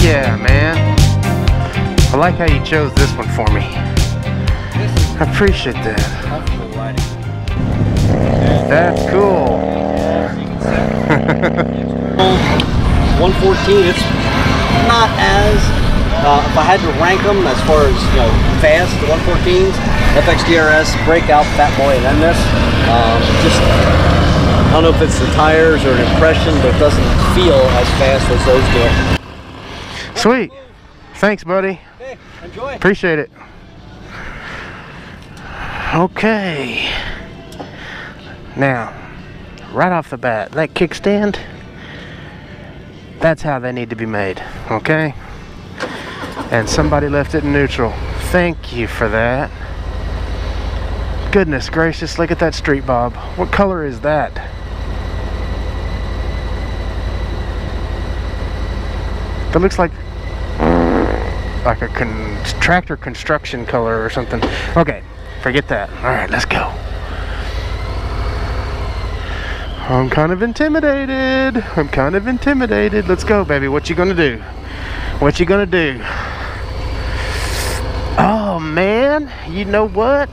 yeah, man. I like how you chose this one for me. I appreciate that. Comfortable riding. That's cool. As you can see. 114, it's not as, if I had to rank them as far as, you know, fast, the 114s, FX DRS, Breakout, Fat Boy, and then this, just, I don't know if it's the tires or an impression, but it doesn't feel as fast as those do. Sweet. Thanks, buddy. Okay, enjoy. Appreciate it. Okay. Now, right off the bat, that kickstand, that's how they need to be made, okay? And somebody left it in neutral. Thank you for that. Goodness gracious, look at that street bob. What color is that? That looks like a tractor construction color or something. Okay, forget that. All right, let's go. I'm kind of intimidated. I'm kind of intimidated. Let's go, baby. What you gonna do? What you gonna do? Oh man, you know what?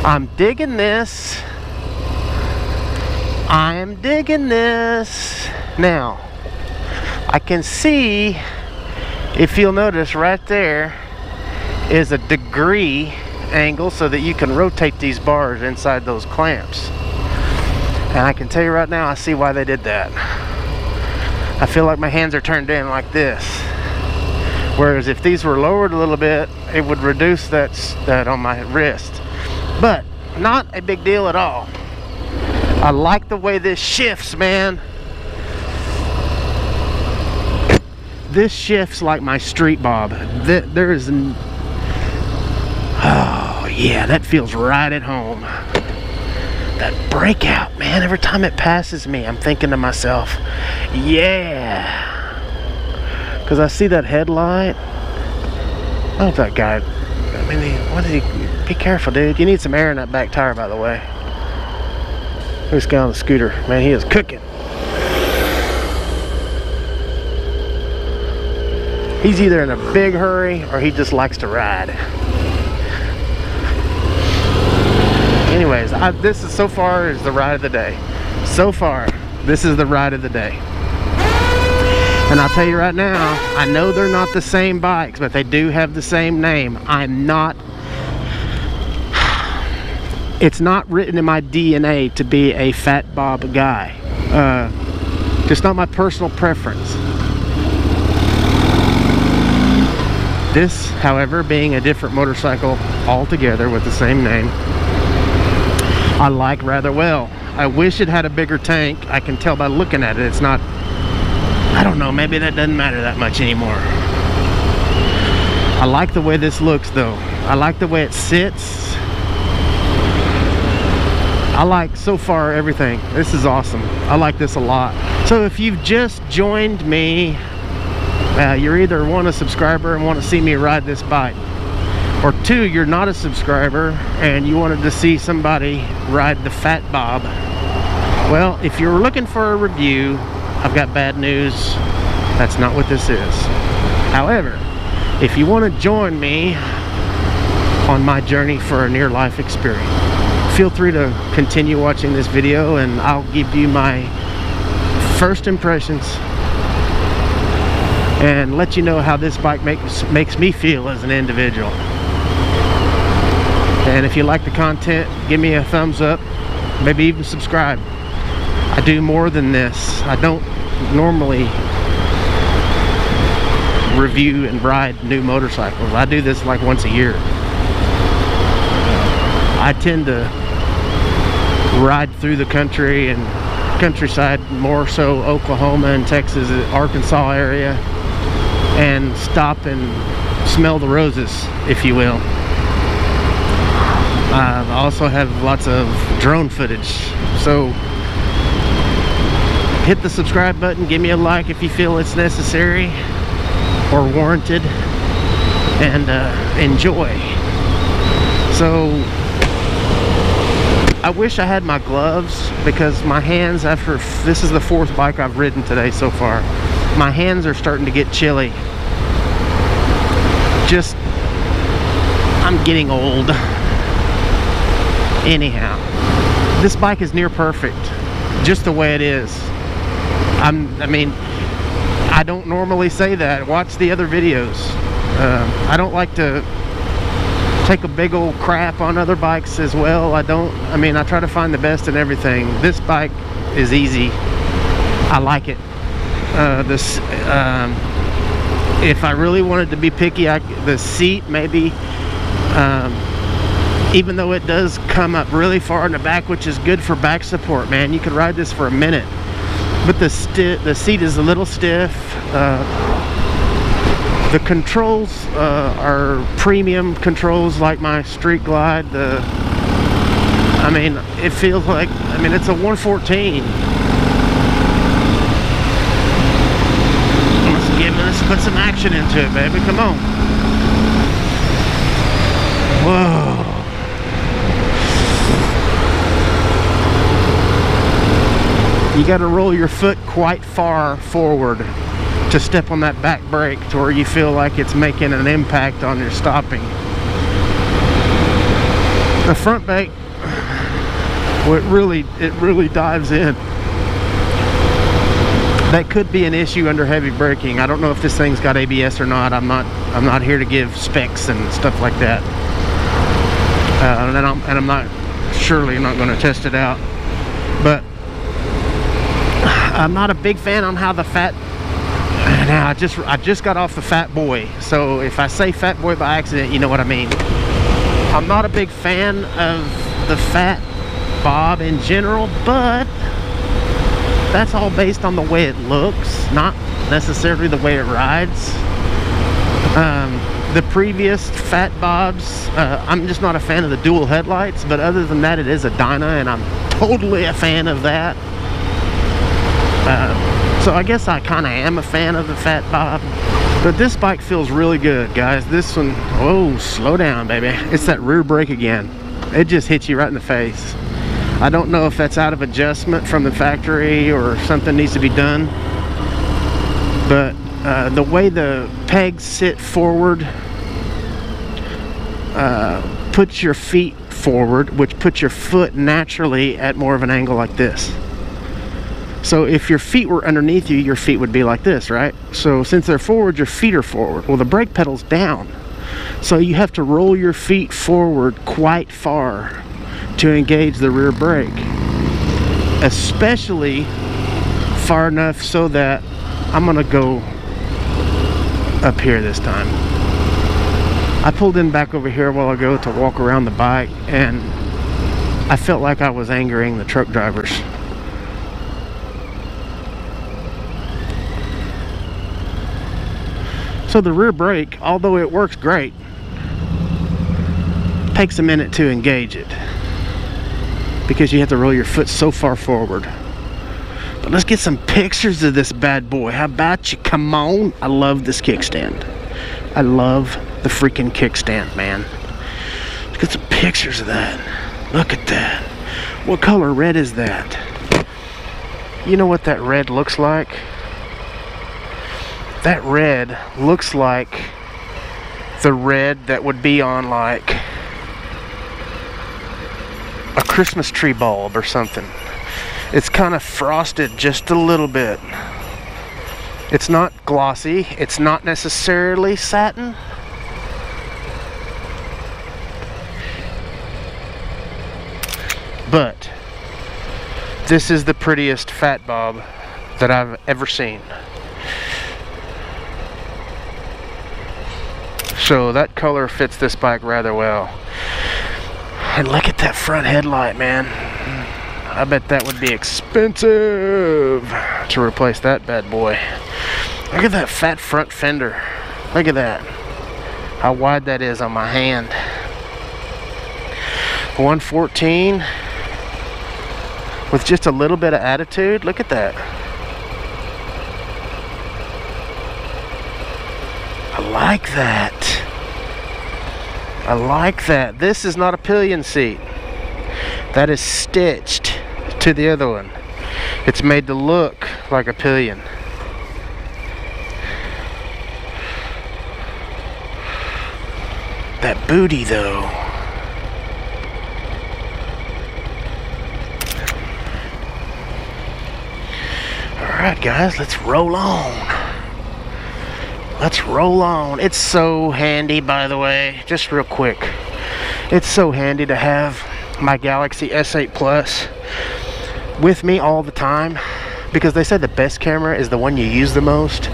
I'm digging this. I'm digging this. Now, I can see, if you'll notice right there is a degree angle so that you can rotate these bars inside those clamps. And I can tell you right now, I see why they did that. I feel like my hands are turned in like this. Whereas if these were lowered a little bit, it would reduce that on my wrist. But not a big deal at all. I like the way this shifts, man. This shifts like my street bob. There is oh yeah, that feels right at home. That breakout, man, every time it passes me, I'm thinking to myself, yeah. Because I see that headlight. Oh, that guy, I mean, what did he, be careful, dude. You need some air in that back tire, by the way. This guy on the scooter, man, he is cooking. He's either in a big hurry or he just likes to ride. Anyways, this is so far is the ride of the day. So far, this is the ride of the day. And I'll tell you right now, I know they're not the same bikes, but they do have the same name. It's not written in my DNA to be a Fat Bob guy. Just not my personal preference. This, however, being a different motorcycle altogether with the same name, I like rather well. I wish it had a bigger tank. I can tell by looking at it, it's not, I don't know, maybe that doesn't matter that much anymore. I like the way this looks though. I like the way it sits. I like, so far, everything. This is awesome. I like this a lot. So if you've just joined me, you're either a subscriber and want to see me ride this bike, or two, you're not a subscriber and you wanted to see somebody ride the Fat Bob. Well, if you're looking for a review, I've got bad news. That's not what this is. However, if you want to join me on my journey for a near-life experience, feel free to continue watching this video and I'll give you my first impressions and let you know how this bike makes me feel as an individual. And if you like the content, give me a thumbs up, maybe even subscribe. I do more than this. I don't normally review and ride new motorcycles. I do this like once a year. I tend to ride through the country and countryside, more so Oklahoma and Texas, Arkansas area, and stop and smell the roses, if you will. I also have lots of drone footage, so hit the subscribe button, give me a like if you feel it's necessary or warranted, and enjoy. So I wish I had my gloves, because my hands, after this is the 4th bike I've ridden today so far, my hands are starting to get chilly. Just, I'm getting old. Anyhow, this bike is near perfect, just the way it is. I mean, I don't normally say that. Watch the other videos. I don't like to take a big old crap on other bikes as well. I try to find the best in everything. This bike is easy. I like it. If I really wanted to be picky, the seat maybe, even though it does come up really far in the back, which is good for back support, man. You could ride this for a minute, but the seat is a little stiff. The controls are premium controls, like my Street Glide. It feels like, it's a 114. Let's put some action into it, baby. Come on. Whoa. You got to roll your foot quite far forward to step on that back brake to where you feel like it's making an impact on your stopping. The front brake, well, it really dives in. That could be an issue under heavy braking. I don't know if this thing's got ABS or not. I'm not here to give specs and stuff like that. I'm surely not going to test it out. But I'm not a big fan on how the Fat. Now I just got off the Fat Boy, so if I say Fat Boy by accident, you know what I mean. I'm not a big fan of the Fat Bob in general, but that's all based on the way it looks, not necessarily the way it rides. The previous Fat Bobs, I'm just not a fan of the dual headlights, but other than that, it is a Dyna, and I'm totally a fan of that. So I guess I kind of am a fan of the Fat Bob. But this bike feels really good, guys. This one, oh, slow down, baby. It's that rear brake again. It just hits you right in the face. I don't know if that's out of adjustment from the factory or something needs to be done, but the way the pegs sit forward puts your feet forward, which puts your foot naturally at more of an angle like this. So if your feet were underneath you, your feet would be like this, right? So since they're forward, your feet are forward. Well, the brake pedal's down, so you have to roll your feet forward quite far to engage the rear brake, especially far enough so that I'm gonna go up here this time. I pulled in back over here a while ago to walk around the bike, and I felt like I was angering the truck drivers. So the rear brake, although it works great, takes a minute to engage it, because you have to roll your foot so far forward. But let's get some pictures of this bad boy. How about you? Come on. I love this kickstand. I love the freaking kickstand, man. Let's get some pictures of that. Look at that. What color red is that? You know what that red looks like? That red looks like the red that would be on like a Christmas tree bulb or something. It's kind of frosted just a little bit. It's not glossy. It's not necessarily satin. But this is the prettiest Fat Bob that I've ever seen. So that color fits this bike rather well. And look at that front headlight, man. I bet that would be expensive to replace that bad boy. Look at that fat front fender. Look at that. How wide that is on my hand. 114 with just a little bit of attitude. Look at that. I like that. I like that. This is not a pillion seat. That is stitched to the other one. It's made to look like a pillion. that booty though. Alright guys, let's roll on. Let's roll on. It's so handy, by the way, just real quick. It's so handy to have my Galaxy S8 Plus with me all the time, because they said the best camera is the one you use the most.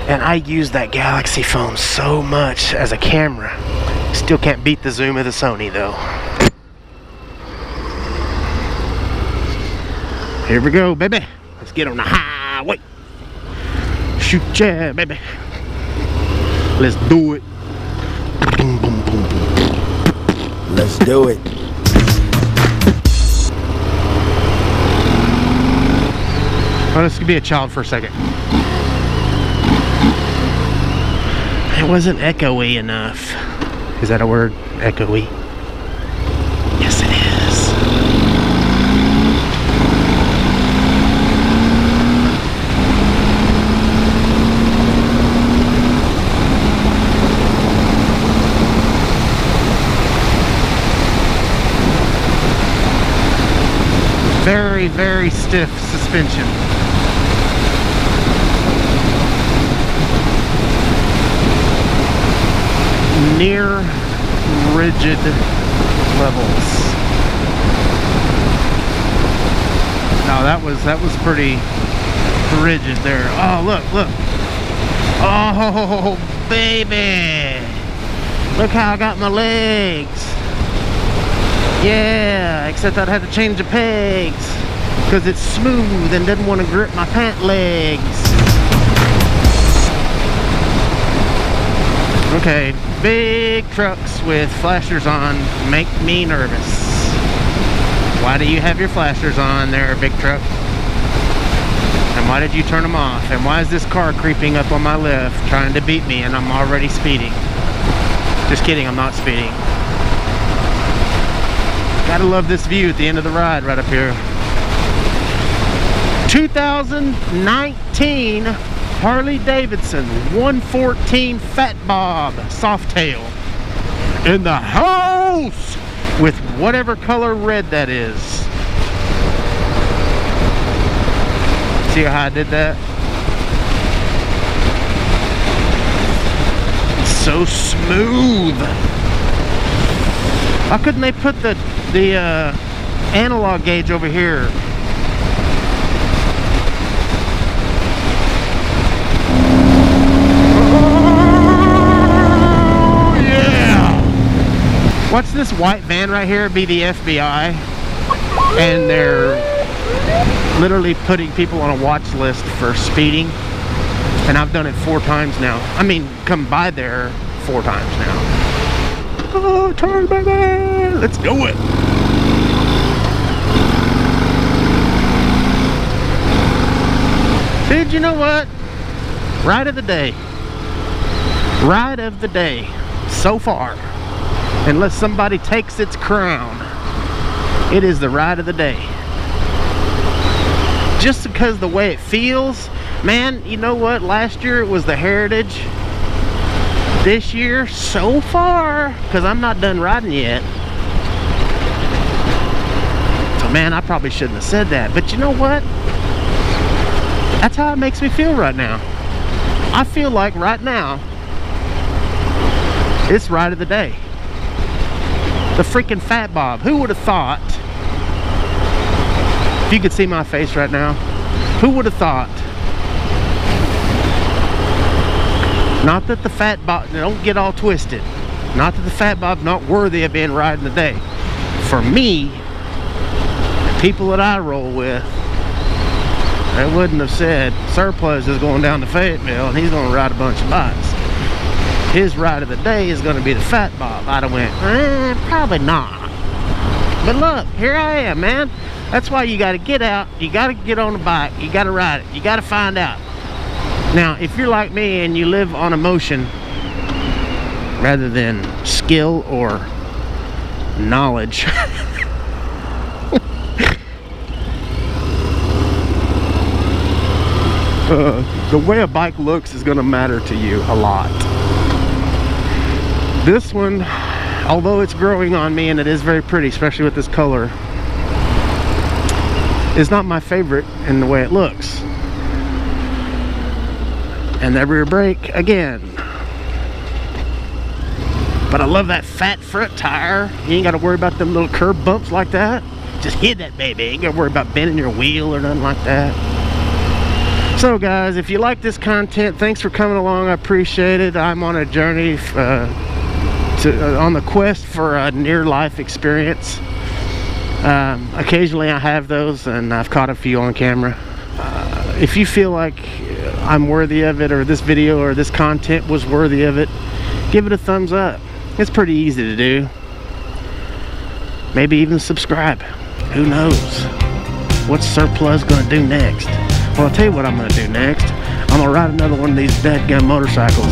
And I use that Galaxy phone so much as a camera. Still can't beat the zoom of the Sony though. Here we go, baby. Let's get on the highway. Shoot yeah, baby. Let's do it. Boom, boom, boom, boom. Let's do it. Oh, this could be a child for a second. It wasn't echoey enough. Is that a word? Echoey? Yes, it is. Very, very stiff suspension. Near rigid levels. No, that was pretty rigid there. Oh, look. Oh, baby. Look how I got my legs. Yeah, except I'd have to change the pegs because it's smooth and doesn't want to grip my pant legs. Okay, big trucks with flashers on make me nervous. Why do you have your flashers on there, big truck? And why did you turn them off? And why is this car creeping up on my left trying to beat me and I'm already speeding? Just kidding, I'm not speeding. Gotta love this view at the end of the ride right up here. 2019 Harley Davidson 114 Fat Bob Softail in the house with whatever color red that is. See how I did that? It's so smooth. Why couldn't they put the analog gauge over here? Oh, yeah! Watch this white van right here be the FBI, and they're literally putting people on a watch list for speeding, and I've done it 4 times now. I mean, come by there 4 times now. Oh, turn, baby! Let's do it! Dude, you know what? Ride of the day. Ride of the day. So far. Unless somebody takes its crown, it is the ride of the day. Just because the way it feels. Man, you know what? Last year it was the Heritage. This year, so far, because I'm not done riding yet. So man, I probably shouldn't have said that. But you know what? That's how it makes me feel right now. I feel like right now, it's ride of the day. The freaking Fat Bob. Who would have thought? If you could see my face right now, who would have thought? Not that the Fat Bob, don't get all twisted. Not that the Fat Bob's not worthy of being riding today. For me, the people that I roll with, they wouldn't have said Surpluzz is going down to Fayetteville and he's going to ride a bunch of bikes. His ride of the day is going to be the Fat Bob. I'd have went, probably not. But look, here I am, man. That's why you got to get out. You got to get on the bike. You got to ride it. You got to find out. Now, if you're like me and you live on emotion rather than skill or knowledge, the way a bike looks is going to matter to you a lot. This one, although it's growing on me and it is very pretty, especially with this color, is not my favorite in the way it looks. And the rear brake again. But I love that fat front tire. You ain't got to worry about them little curb bumps like that. Just hit that baby. You ain't got to worry about bending your wheel or nothing like that. So guys, if you like this content, thanks for coming along. I appreciate it. I'm on a journey on the quest for a near-life experience. Occasionally I have those, and I've caught a few on camera. If you feel like I'm worthy of it, or this video or this content was worthy of it, give it a thumbs up. It's pretty easy to do. Maybe even subscribe. Who knows? What's Surpluzz gonna do next? Well, I'll tell you what I'm gonna do next. I'm gonna ride another one of these dadgum motorcycles.